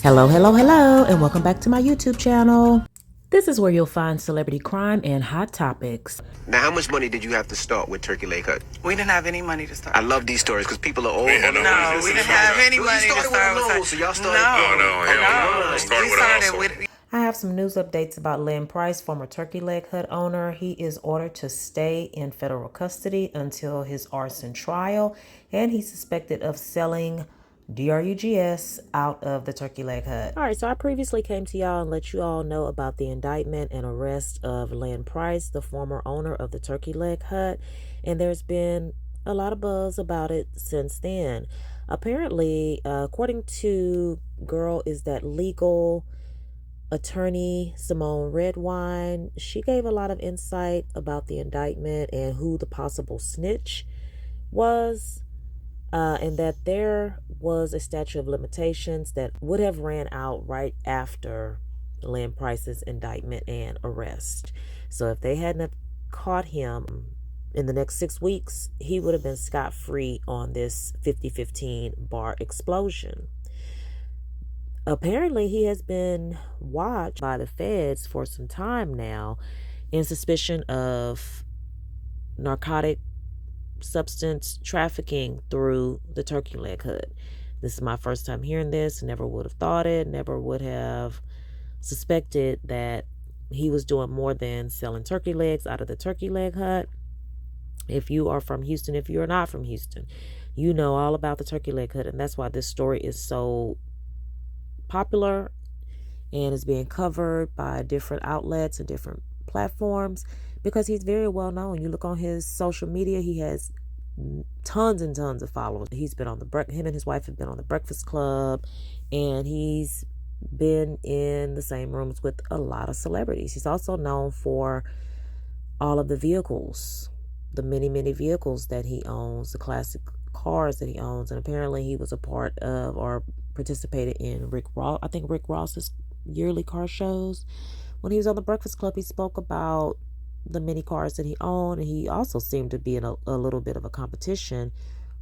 Hello, and welcome back to my YouTube channel. This is where you'll find celebrity crime and hot topics. Now, how much money did you have to start with Turkey Lake Hut? We didn't have any money to start. I love these stories because people are old. No, we didn't have any money to start with. So y'all started. No. Started with an arson. I have some news updates about Lynn Price, former Turkey Leg Hut owner. He is ordered to stay in federal custody until his arson trial, and he's suspected of selling DRUGS out of the Turkey Leg Hut. All right, so I previously came to y'all and let you all know about the indictment and arrest of Lynn Price, the former owner of the Turkey Leg Hut, and there's been a lot of buzz about it since then. Apparently, according to Girl Is That Legal attorney Simone Redwine, she gave a lot of insight about the indictment and who the possible snitch was. And that there was a statute of limitations that would have ran out right after Lynn Price's indictment and arrest. So if they hadn't have caught him in the next 6 weeks, he would have been scot-free on this 5015 bar explosion. Apparently, he has been watched by the feds for some time now in suspicion of narcotic substance trafficking through the Turkey Leg Hut. This is my first time hearing this. Never would have thought it. Never would have suspected that he was doing more than selling turkey legs out of the Turkey Leg Hut. If you are from Houston, if you're not from Houston, you know all about the Turkey Leg Hut, and that's why this story is so popular and is being covered by different outlets and different platforms, because he's very well known. You look on his social media, he has tons and tons of followers. He's been on him and his wife have been on the Breakfast Club, and he's been in the same rooms with a lot of celebrities. He's also known for all of the vehicles, the many vehicles that he owns, the classic cars that he owns, and apparently he was a part of or participated in Rick Ross's yearly car shows. When he was on the Breakfast Club, he spoke about the many cars that he owned, and he also seemed to be in a little bit of a competition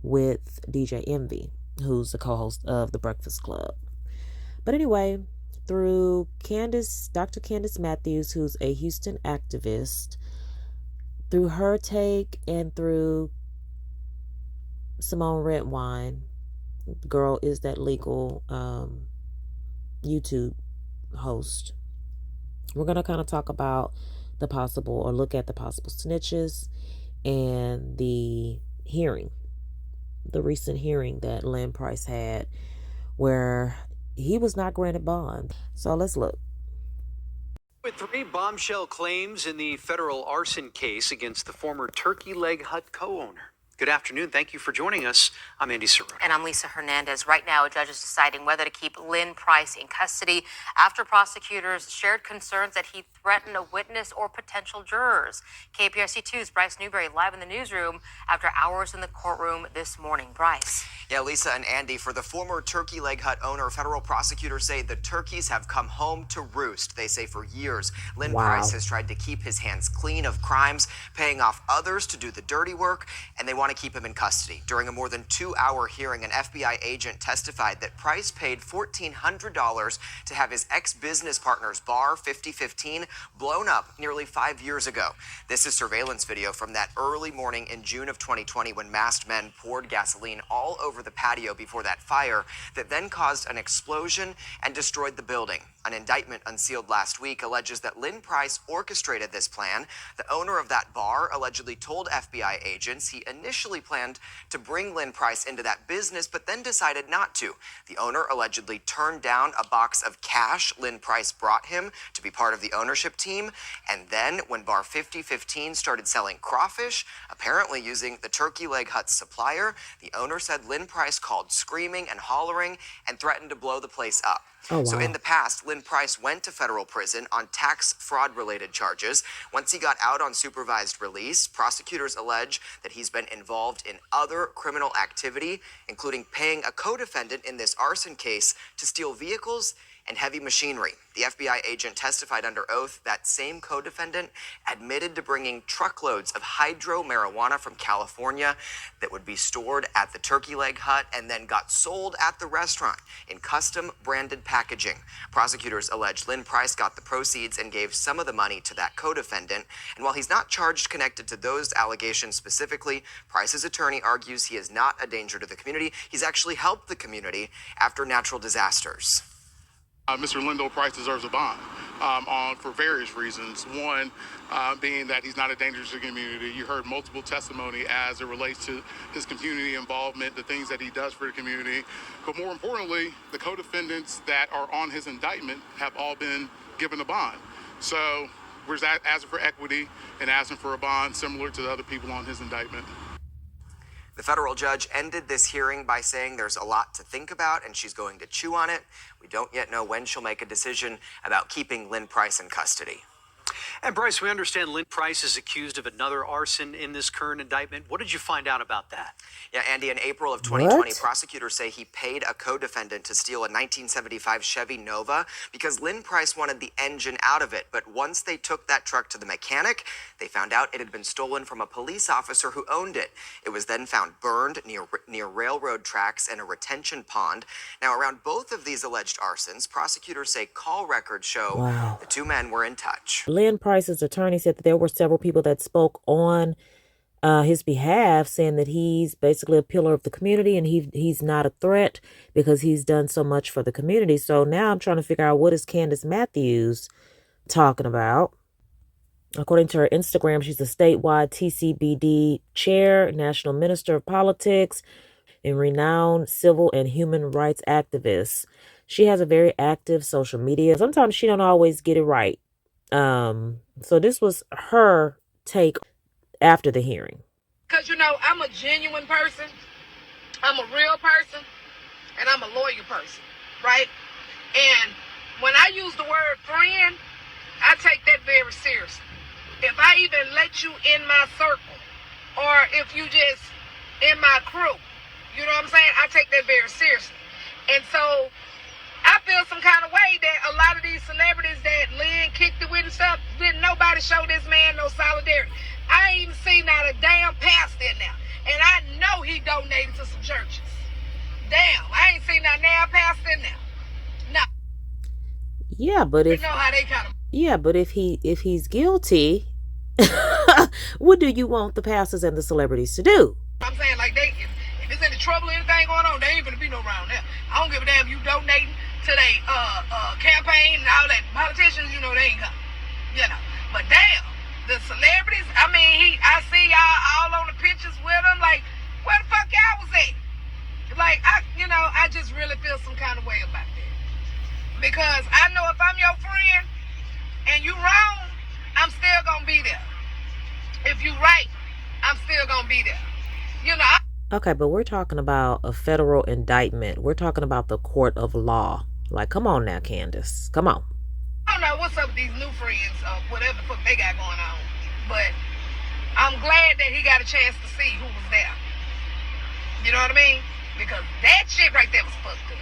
with DJ Envy, who's the co-host of the Breakfast Club. But anyway, through Dr. Candace Matthews, who's a Houston activist, through her take and through Simone Redwine, Girl Is That Legal YouTube host, we're going to kind of talk about look at the possible snitches and the recent hearing that Lynn Price had where he was not granted bond. So let's look. With 3 bombshell claims in the federal arson case against the former Turkey Leg Hut co-owner. Good afternoon. Thank you for joining us. I'm Andy Serrano. And I'm Lisa Hernandez. Right now, a judge is deciding whether to keep Lynn Price in custody after prosecutors shared concerns that he threatened a witness or potential jurors. KPRC2's Bryce Newberry live in the newsroom after hours in the courtroom this morning. Bryce. Yeah, Lisa and Andy, for the former Turkey Leg Hut owner, federal prosecutors say the turkeys have come home to roost. They say for years, Lynn Price has tried to keep his hands clean of crimes, paying off others to do the dirty work, and they want to keep him in custody. During a more than 2-hour hearing, an FBI agent testified that Price paid $1,400 to have his ex-business partner's bar, 5015, blown up nearly 5 years ago. This is surveillance video from that early morning in June of 2020 when masked men poured gasoline all over the patio before that fire that then caused an explosion and destroyed the building. An indictment unsealed last week alleges that Lynn Price orchestrated this plan. The owner of that bar allegedly told FBI agents he initially planned to bring Lynn Price into that business, but then decided not to. The owner allegedly turned down a box of cash Lynn Price brought him to be part of the ownership team. And then when Bar 5015 started selling crawfish, apparently using the Turkey Leg Hut supplier, the owner said Lynn Price called screaming and hollering and threatened to blow the place up. Oh, wow. So in the past, Lynn Price went to federal prison on tax fraud-related charges. Once he got out on supervised release, prosecutors allege that he's been involved in other criminal activity, including paying a co-defendant in this arson case to steal vehicles and heavy machinery. The FBI agent testified under oath that same co-defendant admitted to bringing truckloads of hydro marijuana from California that would be stored at the turkey leg hut and then got sold at the restaurant in custom branded packaging. Prosecutors allege Lynn Price got the proceeds and gave some of the money to that co-defendant. And while he's not charged connected to those allegations specifically, Price's attorney argues he is not a danger to the community. He's actually helped the community after natural disasters. Mr. Lyndall Price deserves a bond for various reasons. One, being that he's not a danger to the community. You heard multiple testimony as it relates to his community involvement, the things that he does for the community. But more importantly, the co-defendants that are on his indictment have all been given a bond. So we're asking for equity and asking for a bond similar to the other people on his indictment. The federal judge ended this hearing by saying there's a lot to think about and she's going to chew on it. We don't yet know when she'll make a decision about keeping Lynn Price in custody. And Bryce, we understand Lynn Price is accused of another arson in this current indictment. What did you find out about that? Yeah, Andy, in April of 2020, What? prosecutors say he paid a co-defendant to steal a 1975 Chevy Nova because Lynn Price wanted the engine out of it. But once they took that truck to the mechanic, they found out it had been stolen from a police officer who owned it. It was then found burned near railroad tracks and a retention pond. Now, around both of these alleged arsons, prosecutors say call records show the two men were in touch. Lynn Price's attorney said that there were several people that spoke on his behalf, saying that he's basically a pillar of the community and he's not a threat because he's done so much for the community. So now I'm trying to figure out, what is Candace Matthews talking about? According to her Instagram, she's a statewide TCBD chair, national minister of politics, and renowned civil and human rights activist. She has a very active social media. Sometimes she don't always get it right. So this was her take after the hearing. Because, I'm a genuine person, I'm a real person, and I'm a loyal person, right? And when I use the word friend, I take that very seriously. If I even let you in my circle, or if you just in my crew, you know what I'm saying? I take that very seriously. And so I feel some kind of way that a lot of these celebrities that Lynn kicked it with and stuff, didn't nobody show this man no solidarity. I ain't even seen not a damn pastor in there. And I know he donated to some churches. Damn, I ain't seen not a damn pastor in there. No. Yeah, but if you know how they kind of... Yeah, but if he's guilty, what do you want the pastors and the celebrities to do? I'm saying, like, if there's any trouble or anything going on, there ain't gonna be no around there. I don't give a damn you donating to their campaign and all that. Politicians, they ain't coming. But damn, the celebrities, I see y'all all on the pictures with them. Like, where the fuck y'all was at? Like, I just really feel some kind of way about that. Because I know if I'm your friend and you wrong, I'm still gonna be there. If you right, I'm still gonna be there. Okay, but we're talking about a federal indictment. We're talking about the court of law. Like, come on now, Candace. Come on. I don't know what's up with these new friends or whatever the fuck they got going on. But I'm glad that he got a chance to see who was there. You know what I mean? Because that shit right there was fucked up.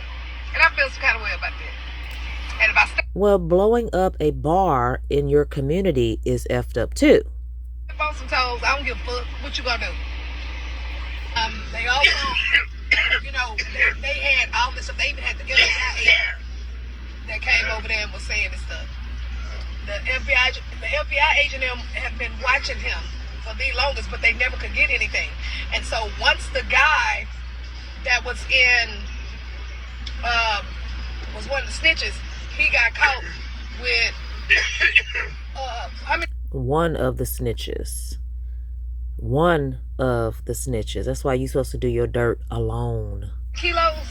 And I feel some kind of way about that. And if I well, blowing up a bar in your community is effed up too. step on some toes, I don't give a fuck. What you gonna do? They also, they had all this stuff. They even had the FBI agent that came over there and was saying this stuff. The FBI agent have been watching him for the longest, but they never could get anything. And so once the guy that was was one of the snitches, he got caught with one of the snitches. One of the snitches. That's why you're supposed to do your dirt alone. Kilos?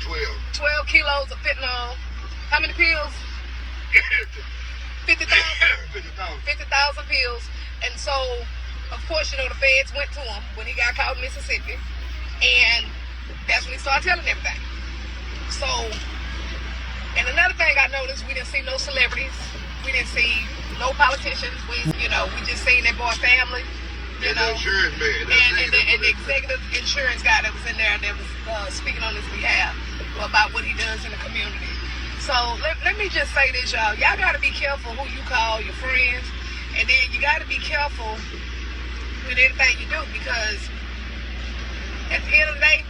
12. 12 kilos of fentanyl. How many pills? 50,000? 50,000 pills. And so, of course, the feds went to him when he got caught in Mississippi. And that's when he started telling everything. So, and another thing I noticed, we didn't see no celebrities. We didn't see no politicians. We just seen that boy family. The insurance man. And the executive insurance guy that was in there that was speaking on his behalf about what he does in the community. So let me just say this, y'all. Y'all got to be careful who you call your friends. And then you got to be careful with anything you do, because at the end of the day,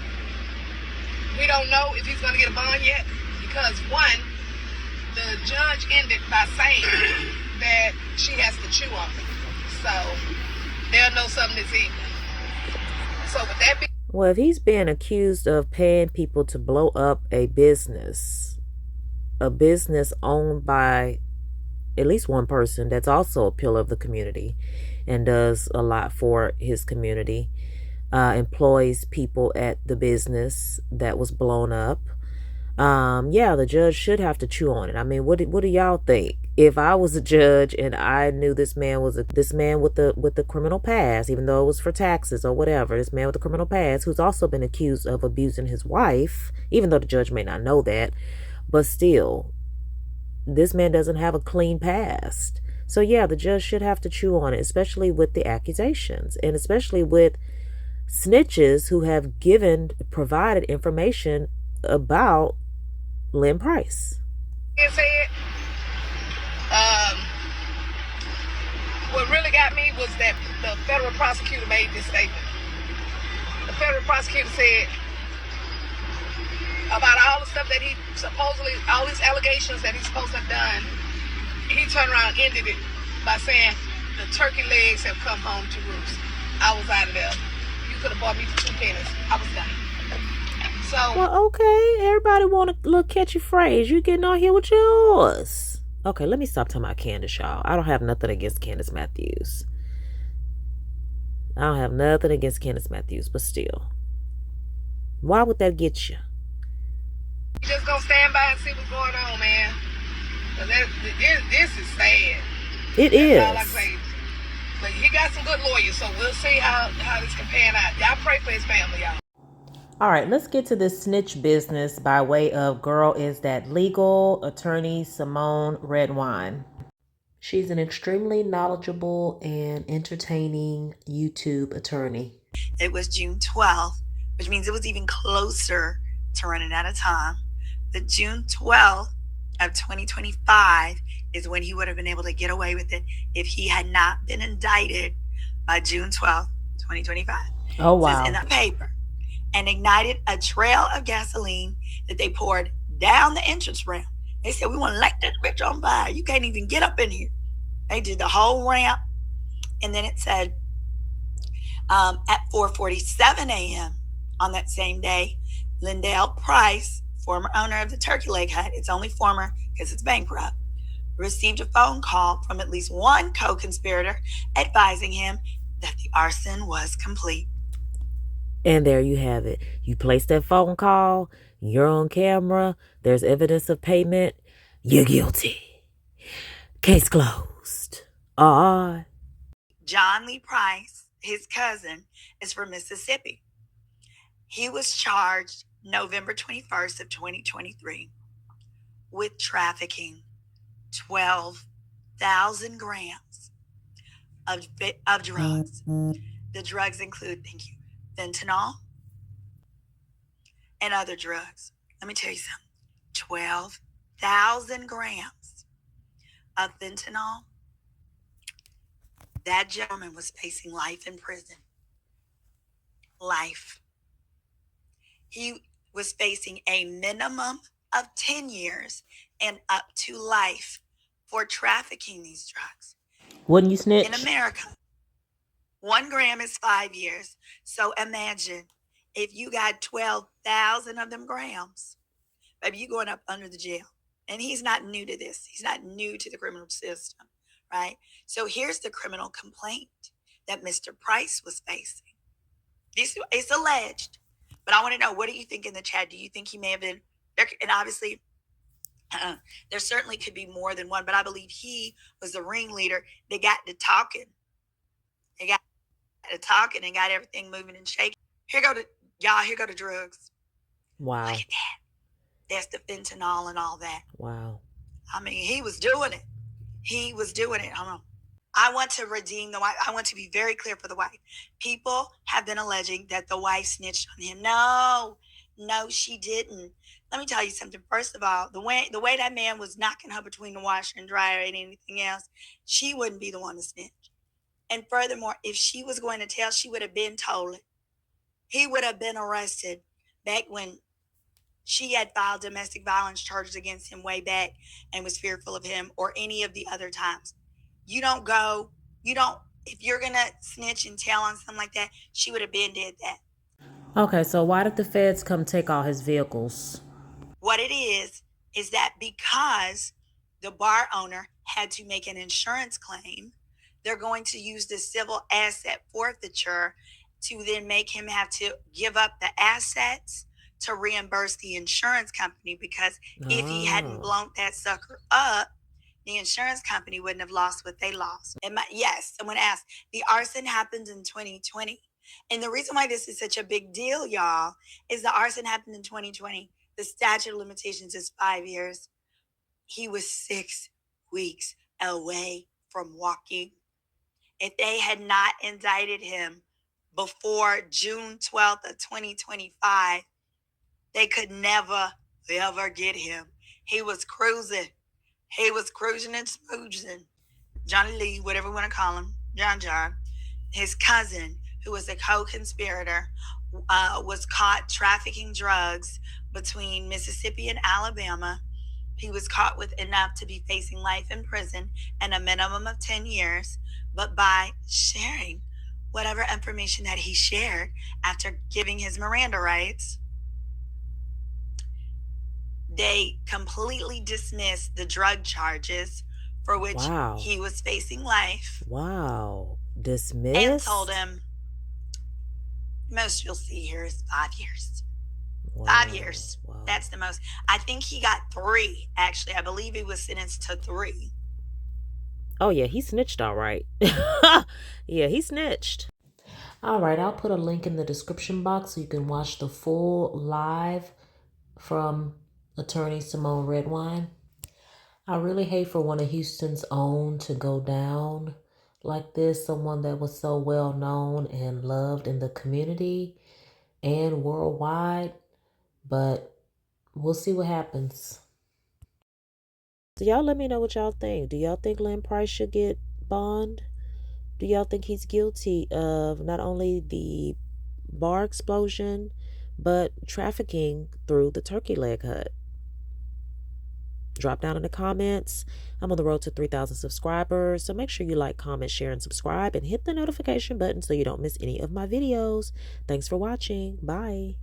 we don't know if he's going to get a bond yet. Because one, the judge ended by saying that she has to chew on it. So they'll know something this evening. So with that being... Well, if he's being accused of paying people to blow up a business owned by at least one person that's also a pillar of the community and does a lot for his community, employs people at the business that was blown up, yeah, the judge should have to chew on it. I mean, what do y'all think? If I was a judge and I knew this man with the criminal past, even though it was for taxes or whatever, this man with the criminal past who's also been accused of abusing his wife, even though the judge may not know that, but still, this man doesn't have a clean past. So yeah, the judge should have to chew on it, especially with the accusations and especially with snitches who have provided information about Lynn Price. What really got me was that the federal prosecutor made this statement. The federal prosecutor said about all the stuff that he supposedly, all these allegations that he's supposed to have done, he turned around and ended it by saying the turkey legs have come home to roost. I was out of there. You could have bought me for 2 pennies. I was done. So, well, okay, everybody want a little catchy phrase. You getting on here with yours. Okay, let me stop talking about Candace, y'all. I don't have nothing against Candace Matthews. But still, why would that get you? You just gonna stand by and see what's going on, man. This is sad. It is. That's all I say. But he got some good lawyers, so we'll see how this can pan out. Y'all pray for his family, y'all. All right, let's get to this snitch business by way of Girl Is That Legal attorney Simone Redwine. She's an extremely knowledgeable and entertaining YouTube attorney. It was June 12th, which means it was even closer to running out of time. The June 12th of 2025 is when he would have been able to get away with it if he had not been indicted by June 12th, 2025. Oh, wow. This is in the paper. And ignited a trail of gasoline that they poured down the entrance ramp. They said, we want to light this bitch on fire. You can't even get up in here. They did the whole ramp. And then it said at 4:47 a.m. on that same day, Lindell Price, former owner of the Turkey Leg Hut, it's only former because it's bankrupt, received a phone call from at least one co-conspirator advising him that the arson was complete. And there you have it. You place that phone call, you're on camera, there's evidence of payment, you're guilty. Case closed. John Lee Price, his cousin, is from Mississippi. He was charged November 21st of 2023 with trafficking 12,000 grams of drugs. The drugs include, fentanyl and other drugs. Let me tell you something. 12,000 grams of fentanyl. That gentleman was facing life in prison. Life. He was facing a minimum of 10 years and up to life for trafficking these drugs. Wouldn't you snitch? In America, 1 gram is 5 years. So imagine if you got 12,000 of them grams, baby, you going up under the jail. And he's not new to this. He's not new to the criminal system, right? So here's the criminal complaint that Mr. Price was facing. This is alleged, but I want to know, what do you think in the chat? Do you think he may have been there? And obviously, there certainly could be more than one, but I believe he was the ringleader. They got to talking. They got to talking and got everything moving and shaking. Here go the drugs. Wow. Look at that. That's the fentanyl and all that. Wow. I mean, he was doing it. He was doing it. I want to redeem the wife. I want to be very clear for the wife. People have been alleging that the wife snitched on him. No, she didn't. let me tell you something. First of all, the way that man was knocking her between the washer and dryer and anything else, she wouldn't be the one to snitch. And furthermore, if she was going to tell, she would have been told it. He would have been arrested back when she had filed domestic violence charges against him way back and was fearful of him, or any of the other times. You don't, if you're going to snitch and tell on something like that, she would have been did that. Okay, so why did the feds come take all his vehicles? What it is that because the bar owner had to make an insurance claim, they're going to use the civil asset forfeiture to then make him have to give up the assets to reimburse the insurance company, because if he hadn't blown that sucker up, the insurance company wouldn't have lost what they lost. Yes, someone asked. The arson happened in 2020. And the reason why this is such a big deal, y'all, is the arson happened in 2020. The statute of limitations is 5 years. He was 6 weeks away from walking. If they had not indicted him before June 12th of 2025, they could never, ever get him. He was cruising. He was cruising and smoozing. Johnny Lee, whatever you want to call him, John, his cousin, who was a co-conspirator, was caught trafficking drugs between Mississippi and Alabama. He was caught with enough to be facing life in prison and a minimum of 10 years. But by sharing whatever information that he shared after giving his Miranda rights, they completely dismissed the drug charges for which he was facing life. Wow. Dismissed? And told him, most you'll see here is 5 years. 5 years. Wow. That's the most. I think he got 3, actually. I believe he was sentenced to 3. Oh, yeah, he snitched all right. Yeah, he snitched. All right, I'll put a link in the description box so you can watch the full live from attorney Simone Redwine. I really hate for one of Houston's own to go down like this, someone that was so well known and loved in the community and worldwide, but we'll see what happens. So y'all let me know what y'all think. Do y'all think Lynn Price should get bond? Do y'all think he's guilty of not only the bar explosion, but trafficking through the turkey leg hut? Drop down in the comments. I'm on the road to 3,000 subscribers, so make sure you like, comment, share, and subscribe, and hit the notification button so you don't miss any of my videos. Thanks for watching. Bye.